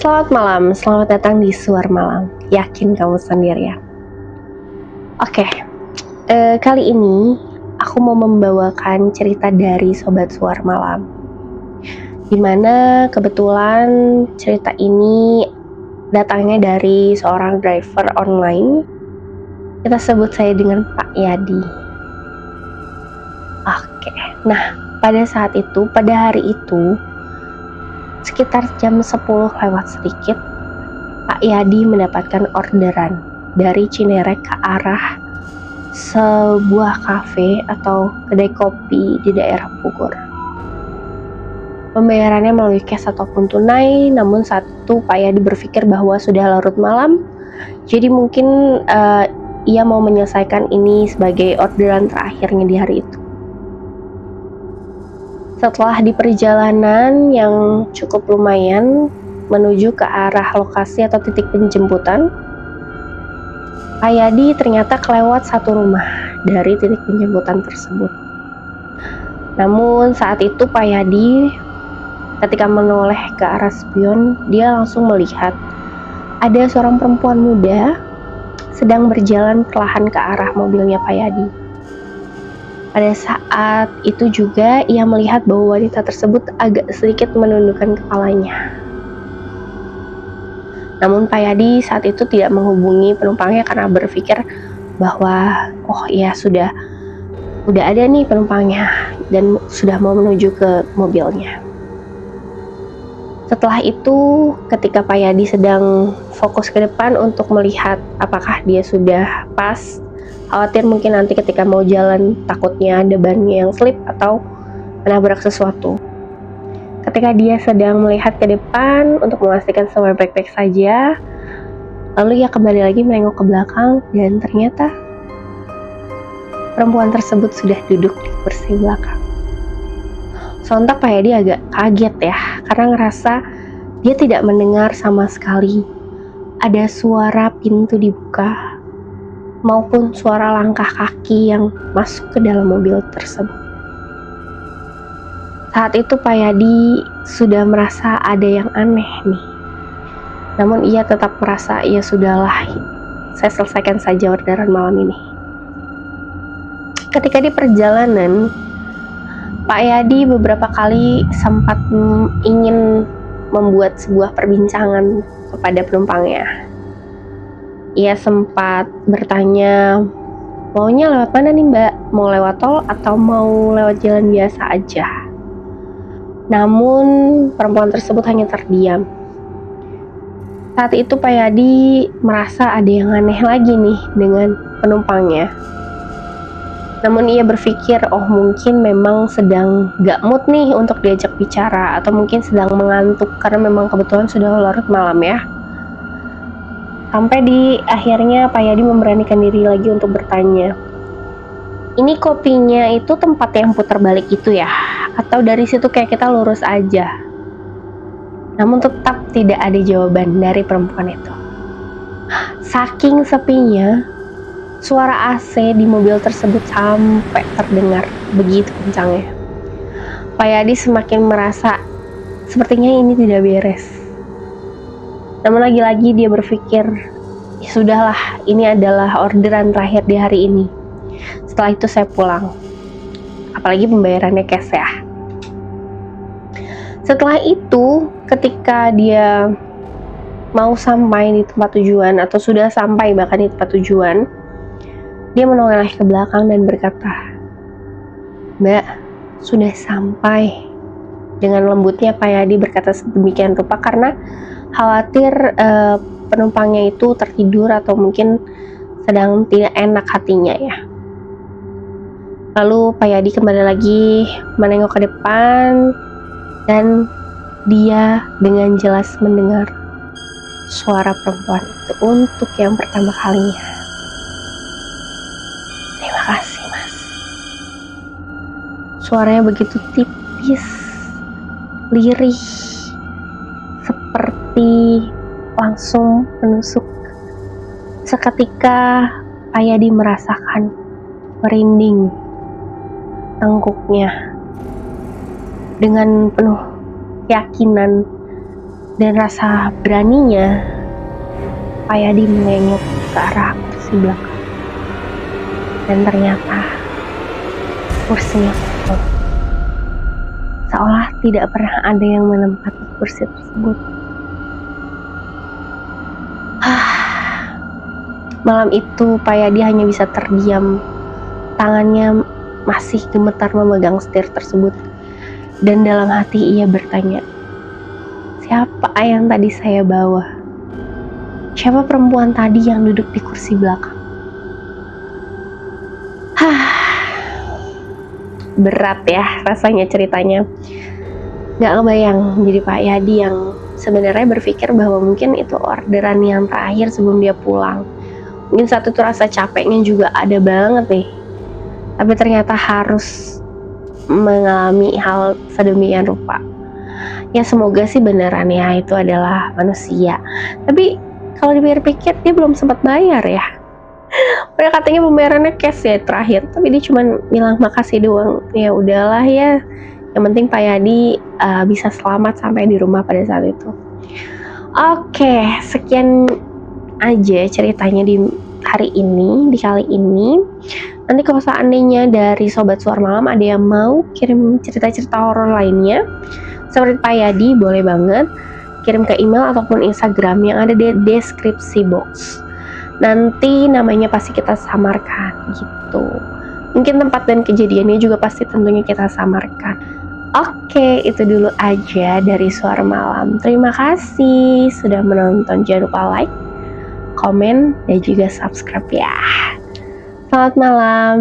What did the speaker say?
Selamat malam, selamat datang di Suar Malam. Yakin kamu sendirian? Oke, kali ini aku mau membawakan cerita dari Sobat Suar Malam. Dimana kebetulan cerita ini datangnya dari seorang driver online. Kita sebut saya dengan Pak Yadi. Oke, nah pada hari itu, sekitar jam 10 lewat sedikit, Pak Yadi mendapatkan orderan dari Cinere ke arah sebuah kafe atau kedai kopi di daerah Bogor. Pembayarannya melalui cash ataupun tunai, namun saat itu Pak Yadi berpikir bahwa sudah larut malam, jadi mungkin ia mau menyelesaikan ini sebagai orderan terakhirnya di hari itu. Setelah di perjalanan yang cukup lumayan menuju ke arah lokasi atau titik penjemputan, Pak Yadi ternyata kelewat satu rumah dari titik penjemputan tersebut. Namun saat itu Pak Yadi ketika menoleh ke arah spion, dia langsung melihat ada seorang perempuan muda sedang berjalan perlahan ke arah mobilnya Pak Yadi. Pada saat itu juga ia melihat bahwa wanita tersebut agak sedikit menundukkan kepalanya. Namun Pak Yadi saat itu tidak menghubungi penumpangnya karena berpikir bahwa sudah ada nih penumpangnya dan sudah mau menuju ke mobilnya. Setelah itu ketika Pak Yadi sedang fokus ke depan untuk melihat apakah dia sudah pas, khawatir mungkin nanti ketika mau jalan takutnya ada bannya yang slip atau menabrak sesuatu. Ketika dia sedang melihat ke depan untuk memastikan semua baik-baik saja, lalu ia kembali lagi menengok ke belakang dan ternyata perempuan tersebut sudah duduk di kursi belakang. Sontak Pak Yadi agak kaget ya, karena ngerasa dia tidak mendengar sama sekali ada suara pintu dibuka maupun suara langkah kaki yang masuk ke dalam mobil tersebut. Saat itu Pak Yadi sudah merasa ada yang aneh nih. Namun ia tetap merasa ya sudahlah, saya selesaikan saja orderan malam ini. Ketika di perjalanan, Pak Yadi beberapa kali sempat ingin membuat sebuah perbincangan kepada penumpangnya. Ia sempat bertanya, maunya lewat mana nih Mbak? Mau lewat tol atau mau lewat jalan biasa aja? Namun perempuan tersebut hanya terdiam. Saat itu Pak Yadi merasa ada yang aneh lagi nih dengan penumpangnya. Namun ia berpikir, mungkin memang sedang gak mood nih untuk diajak bicara, atau mungkin sedang mengantuk karena memang kebetulan sudah larut malam ya. Sampai di akhirnya Pak Yadi memberanikan diri lagi untuk bertanya, ini kopinya itu tempat yang putar balik itu ya? Atau dari situ kayak kita lurus aja? Namun tetap tidak ada jawaban dari perempuan itu. Saking sepinya, suara AC di mobil tersebut sampai terdengar begitu kencangnya. Pak Yadi semakin merasa sepertinya ini tidak beres. Namun lagi-lagi dia berpikir, ya sudahlah, ini adalah orderan terakhir di hari ini. Setelah itu saya pulang. Apalagi pembayarannya cash ya. Setelah itu, ketika dia mau sampai di tempat tujuan atau sudah sampai bahkan di tempat tujuan, dia menoleh ke belakang dan berkata, Mbak, sudah sampai. Dengan lembutnya Pak Yadi berkata sedemikian rupa karena khawatir penumpangnya itu tertidur atau mungkin sedang tidak enak hatinya ya. Lalu Pak Yadi kembali lagi menengok ke depan dan dia dengan jelas mendengar suara perempuan itu untuk yang pertama kalinya. Terima kasih Mas. Suaranya begitu tipis, lirih, seperti langsung menusuk. Seketika Pak Yadi merasakan merinding tengkuknya. Dengan penuh keyakinan Dan rasa beraninya Pak Yadi menengok ke arah kursi belakang. Dan ternyata kursinya kosong. Seolah tidak pernah ada yang menempati kursi tersebut. Malam itu Pak Yadi hanya bisa terdiam. Tangannya masih gemetar memegang setir tersebut. Dan dalam hati ia bertanya, siapa yang tadi saya bawa? Siapa perempuan tadi yang duduk di kursi belakang? Berat ya rasanya ceritanya. Gak kebayang jadi Pak Yadi yang sebenarnya berpikir bahwa mungkin itu orderan yang terakhir sebelum dia pulang. Mungkin saat itu rasa capeknya juga ada banget nih. Tapi ternyata harus mengalami hal sedemikian rupa. Ya semoga sih beneran ya itu adalah manusia. Tapi kalau dipikir-pikir dia belum sempat bayar ya. Padahal katanya pembayarannya cash ya terakhir. Tapi dia cuma bilang makasih doang. Ya udahlah ya. Yang penting Pak Yadi bisa selamat sampai di rumah pada saat itu. Oke, sekian aja ceritanya di hari ini, di kali ini. Nanti kalau seandainya dari Sobat Suara Malam ada yang mau kirim cerita-cerita horor lainnya seperti Pak Yadi, boleh banget kirim ke email ataupun Instagram yang ada di deskripsi box. Nanti namanya pasti kita samarkan gitu. Mungkin tempat dan kejadiannya juga pasti tentunya kita samarkan. Oke, itu dulu aja dari Suara Malam. Terima kasih sudah menonton. Jangan lupa like, komen, dan juga subscribe ya. Selamat malam.